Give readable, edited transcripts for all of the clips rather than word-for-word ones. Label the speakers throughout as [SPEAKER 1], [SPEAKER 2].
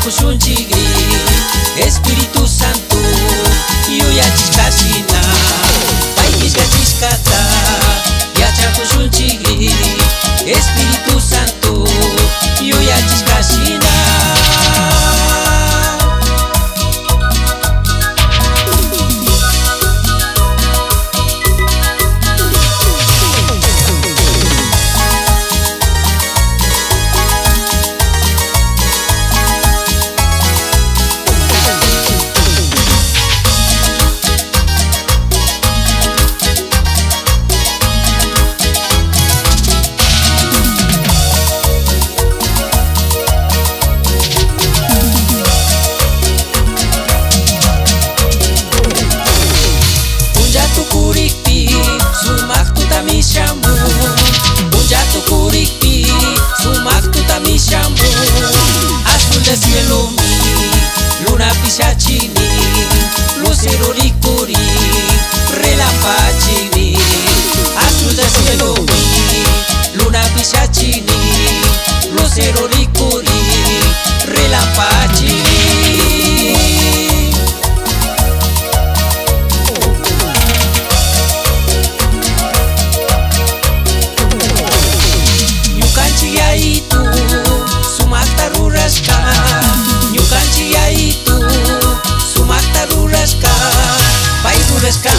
[SPEAKER 1] Yachakushunchigri Espíritu Santo Yuyachishkashina Paikishkachishkata Yachakushunchigri Espíritu Santo Yuyachishkashina Azul de cielo mi, luna pisachini, lucero ricuri, relampachini. Azul de cielo mi, luna pisachini, lucero ricuri, relampachini.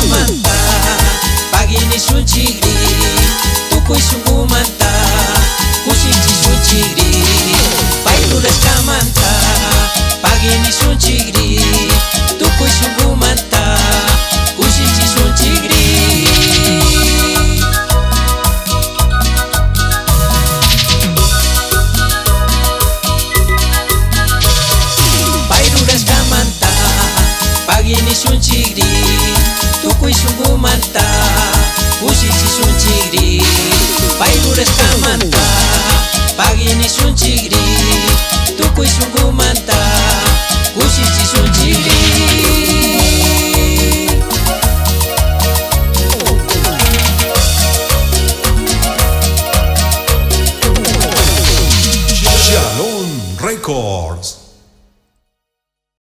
[SPEAKER 1] Manta, pagini shunchigri, tukuy sungumanta, kusichi shunchigri, pairures kamanta, pagini shunchigri, tukuy sungumanta, kusichi shunchigri. Pairures kamanta, pagini shunchigri, tukuy sungumanta, kusichi shunchigri, pairures kamanta, pagini shunchigri, tukuy sungumanta, kusichi shunchigri.
[SPEAKER 2] Shalom Records.